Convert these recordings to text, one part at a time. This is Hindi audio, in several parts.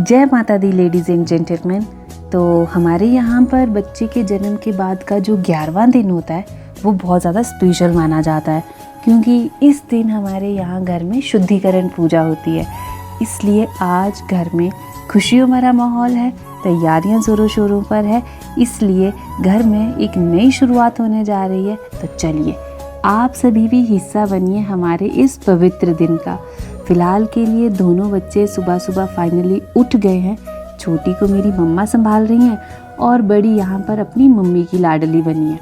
जय माता दी लेडीज़ एंड जेंटलमैन। तो हमारे यहाँ पर बच्चे के जन्म के बाद का जो 11वां दिन होता है वो बहुत ज़्यादा स्पेशल माना जाता है, क्योंकि इस दिन हमारे यहाँ घर में शुद्धिकरण पूजा होती है। इसलिए आज घर में खुशियों भरा माहौल है, तैयारियां ज़ोरों शोरों पर है, इसलिए घर में एक नई शुरुआत होने जा रही है। तो चलिए आप सभी भी हिस्सा बनिए हमारे इस पवित्र दिन का। फ़िलहाल के लिए दोनों बच्चे सुबह सुबह फाइनली उठ गए हैं। छोटी को मेरी मम्मा संभाल रही हैं और बड़ी यहाँ पर अपनी मम्मी की लाडली बनी है।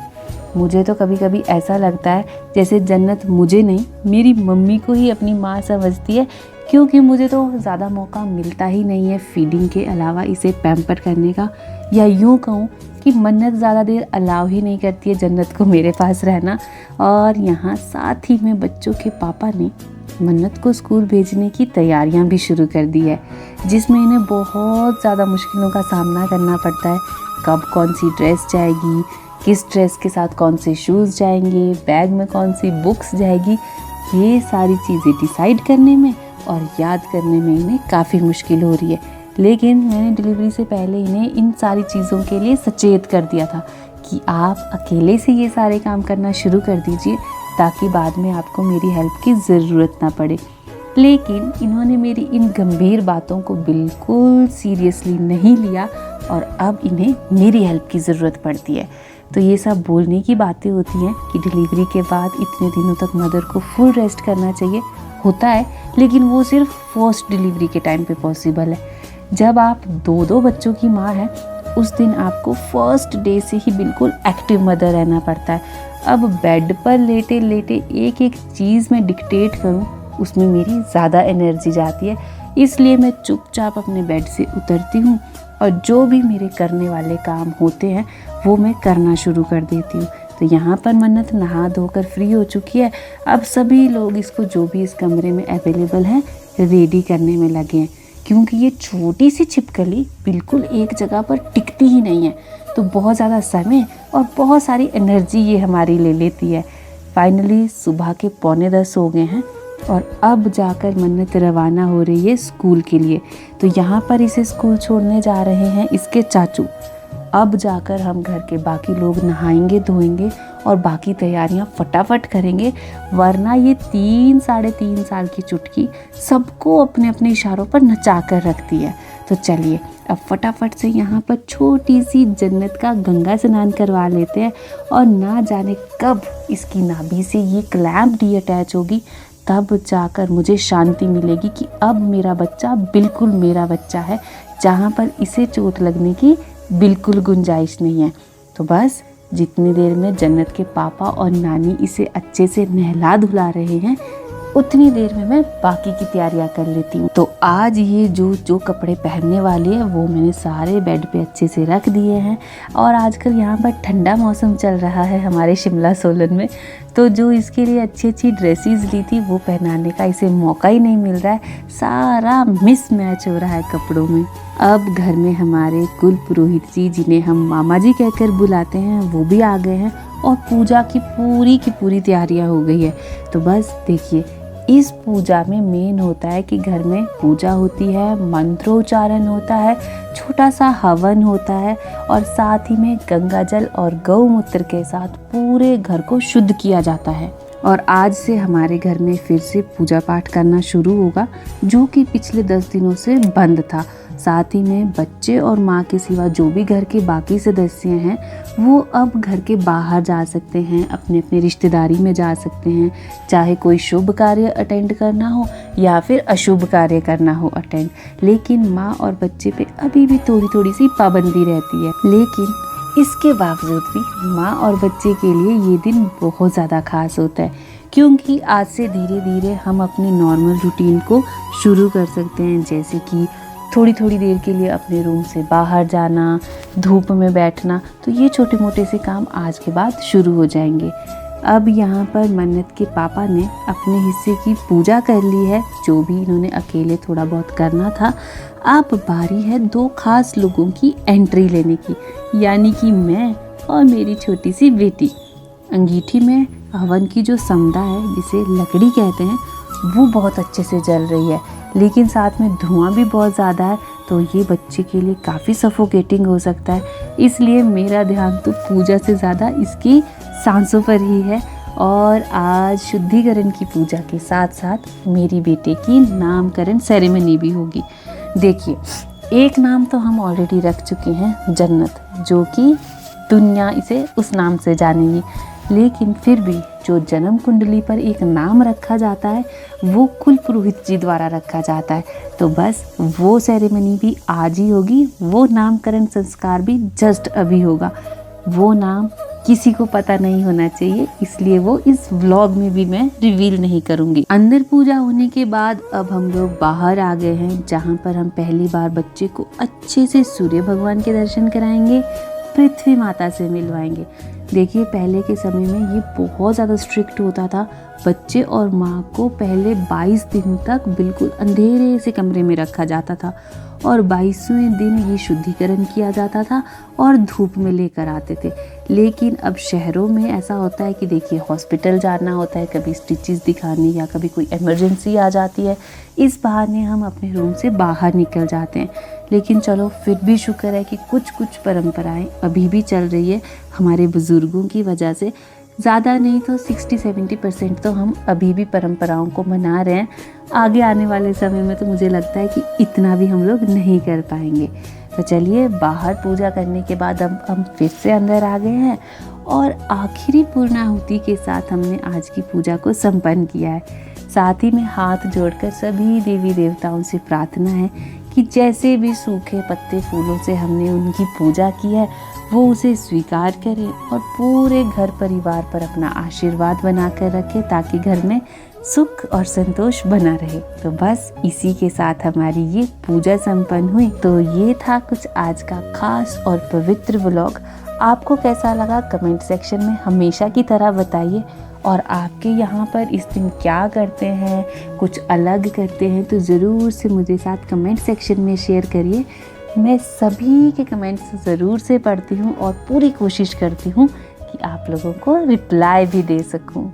मुझे तो कभी कभी ऐसा लगता है जैसे जन्नत मुझे नहीं, मेरी मम्मी को ही अपनी माँ समझती है, क्योंकि मुझे तो ज़्यादा मौका मिलता ही नहीं है फीडिंग के अलावा इसे पैम्पर करने का, या यूँ कहूँ कि मन्नत ज़्यादा देर अलाउ ही नहीं करती है जन्नत को मेरे पास रहना। और यहाँ साथ ही में बच्चों के पापा ने मन्नत को स्कूल भेजने की तैयारियां भी शुरू कर दी है, जिसमें इन्हें बहुत ज़्यादा मुश्किलों का सामना करना पड़ता है। कब कौन सी ड्रेस जाएगी, किस ड्रेस के साथ कौन से शूज़ जाएंगे, बैग में कौन सी बुक्स जाएगी, ये सारी चीज़ें डिसाइड करने में और याद करने में इन्हें काफ़ी मुश्किल हो रही है। लेकिन मैंने डिलीवरी से पहले इन्हें इन सारी चीज़ों के लिए सचेत कर दिया था कि आप अकेले से ये सारे काम करना शुरू कर दीजिए, ताकि बाद में आपको मेरी हेल्प की ज़रूरत ना पड़े। लेकिन इन्होंने मेरी इन गंभीर बातों को बिल्कुल सीरियसली नहीं लिया और अब इन्हें मेरी हेल्प की ज़रूरत पड़ती है। तो ये सब बोलने की बातें होती हैं कि डिलीवरी के बाद इतने दिनों तक मदर को फुल रेस्ट करना चाहिए, होता है, लेकिन वो सिर्फ फर्स्ट डिलीवरी के टाइम पे पॉसिबल है। जब आप दो बच्चों की माँ हैं, उस दिन आपको फर्स्ट डे से ही बिल्कुल एक्टिव मदर रहना पड़ता है। अब बेड पर लेटे लेटे एक एक चीज़ मैं डिक्टेट करूं, उसमें मेरी ज़्यादा एनर्जी जाती है। इसलिए मैं चुपचाप अपने बेड से उतरती हूं और जो भी मेरे करने वाले काम होते हैं वो मैं करना शुरू कर देती हूँ। तो यहाँ पर मन्नत नहा धोकर फ्री हो चुकी है। अब सभी लोग इसको जो भी इस कमरे में अवेलेबल हैं रेडी करने में लगे हैं, क्योंकि ये छोटी सी छिपकली बिल्कुल एक जगह पर टिकती ही नहीं है, तो बहुत ज़्यादा समय और बहुत सारी एनर्जी ये हमारी ले लेती है। फाइनली सुबह के 9:45 हो गए हैं और अब जाकर मन्नत रवाना हो रही है स्कूल के लिए। तो यहाँ पर इसे स्कूल छोड़ने जा रहे हैं इसके चाचू। अब जाकर हम घर के बाकी लोग नहाएंगे धोएंगे और बाकी तैयारियां फटाफट करेंगे, वरना ये 3-3.5 साल की चुटकी सबको अपने अपने इशारों पर नचा कर रखती है। तो चलिए अब फटाफट से यहाँ पर छोटी सी जन्नत का गंगा स्नान करवा लेते हैं, और ना जाने कब इसकी नाभि से ये क्लैंप डी अटैच होगी, तब जाकर मुझे शांति मिलेगी कि अब मेरा बच्चा बिल्कुल मेरा बच्चा है, जहाँ पर इसे चोट लगने की बिल्कुल गुंजाइश नहीं है। तो बस जितनी देर में जन्नत के पापा और नानी इसे अच्छे से नहला धुला रहे हैं, उतनी देर में मैं बाकी की तैयारियां कर लेती हूँ। तो आज ये जो कपड़े पहनने वाले हैं वो मैंने सारे बेड पे अच्छे से रख दिए हैं। और आजकल यहाँ पर ठंडा मौसम चल रहा है हमारे शिमला सोलन में, तो जो इसके लिए अच्छी ड्रेसेस ली थी वो पहनाने का इसे मौका ही नहीं मिल रहा है। सारा मिसमैच हो रहा है कपड़ों में। अब घर में हमारे कुल पुरोहित जी, जिन्हें हम मामा जी कहकर बुलाते हैं, वो भी आ गए हैं और पूजा की पूरी तैयारियां हो गई है। तो बस देखिए, इस पूजा में मेन होता है कि घर में पूजा होती है, मंत्रोच्चारण होता है, छोटा सा हवन होता है, और साथ ही में गंगा जल और गौमूत्र के साथ पूरे घर को शुद्ध किया जाता है। और आज से हमारे घर में फिर से पूजा पाठ करना शुरू होगा, जो कि पिछले 10 दिनों से बंद था। साथ ही में बच्चे और माँ के सिवा जो भी घर के बाकी सदस्य हैं वो अब घर के बाहर जा सकते हैं, अपने अपने रिश्तेदारी में जा सकते हैं, चाहे कोई शुभ कार्य अटेंड करना हो या फिर अशुभ कार्य करना हो अटेंड। लेकिन माँ और बच्चे पे अभी भी थोड़ी सी पाबंदी रहती है। लेकिन इसके बावजूद भी माँ और बच्चे के लिए ये दिन बहुत ज़्यादा खास होता है, क्योंकि आज से धीरे धीरे हम अपनी नॉर्मल रूटीन को शुरू कर सकते हैं, जैसे कि थोड़ी देर के लिए अपने रूम से बाहर जाना, धूप में बैठना। तो ये छोटे मोटे से काम आज के बाद शुरू हो जाएंगे। अब यहाँ पर मन्नत के पापा ने अपने हिस्से की पूजा कर ली है, जो भी इन्होंने अकेले थोड़ा बहुत करना था। अब बारी है 2 खास लोगों की एंट्री लेने की, यानी कि मैं और मेरी छोटी सी बेटी। अंगीठी में हवन की जो समदा है, जिसे लकड़ी कहते हैं, वो बहुत अच्छे से जल रही है, लेकिन साथ में धुआं भी बहुत ज़्यादा है। तो ये बच्चे के लिए काफ़ी सफोकेटिंग हो सकता है। इसलिए मेरा ध्यान तो पूजा से ज़्यादा इसकी सांसों पर ही है। और आज शुद्धिकरण की पूजा के साथ साथ मेरी बेटे की नामकरण सेरेमनी भी होगी। देखिए, एक नाम तो हम ऑलरेडी रख चुके हैं, जन्नत, जो कि दुनिया इसे उस नाम से जानेगी। लेकिन फिर भी जो जन्म कुंडली पर एक नाम रखा जाता है वो कुल पुरोहित जी द्वारा रखा जाता है। तो बस वो सेरेमनी भी आज ही होगी, वो नामकरण संस्कार भी जस्ट अभी होगा। वो नाम किसी को पता नहीं होना चाहिए, इसलिए वो इस व्लॉग में भी मैं रिवील नहीं करूंगी। अंदर पूजा होने के बाद अब हम लोग बाहर आ गए हैं, जहाँ पर हम पहली बार बच्चे को अच्छे से सूर्य भगवान के दर्शन कराएंगे, पृथ्वी माता से मिलवाएंगे। देखिए, पहले के समय में ये बहुत ज़्यादा स्ट्रिक्ट होता था। बच्चे और माँ को पहले 22 दिन तक बिल्कुल अंधेरे से कमरे में रखा जाता था और 22वें दिन ये शुद्धिकरण किया जाता था और धूप में लेकर आते थे। लेकिन अब शहरों में ऐसा होता है कि देखिए, हॉस्पिटल जाना होता है, कभी स्टिचेस दिखाने या कभी कोई इमरजेंसी आ जाती है, इस बहाने हम अपने रूम से बाहर निकल जाते हैं। लेकिन चलो, फिर भी शुक्र है कि कुछ कुछ परंपराएं अभी भी चल रही है हमारे बुज़ुर्गों की वजह से। ज़्यादा नहीं तो 60-70% तो हम अभी भी परंपराओं को मना रहे हैं। आगे आने वाले समय में तो मुझे लगता है कि इतना भी हम लोग नहीं कर पाएंगे। तो चलिए, बाहर पूजा करने के बाद अब हम फिर से अंदर आ गए हैं और आखिरी पूर्णाहुति के साथ हमने आज की पूजा को संपन्न किया है। साथ ही में हाथ जोड़कर सभी देवी देवताओं से प्रार्थना है कि जैसे भी सूखे पत्ते फूलों से हमने उनकी पूजा की है वो उसे स्वीकार करें और पूरे घर परिवार पर अपना आशीर्वाद बनाकर रखे, ताकि घर में सुख और संतोष बना रहे। तो बस इसी के साथ हमारी ये पूजा संपन्न हुई। तो ये था कुछ आज का खास और पवित्र व्लॉग। आपको कैसा लगा कमेंट सेक्शन में हमेशा की तरह बताइए। और आपके यहाँ पर इस दिन क्या करते हैं, कुछ अलग करते हैं, तो ज़रूर से मुझे साथ कमेंट सेक्शन में शेयर करिए। मैं सभी के कमेंट्स ज़रूर से पढ़ती हूँ और पूरी कोशिश करती हूँ कि आप लोगों को रिप्लाई भी दे सकूँ।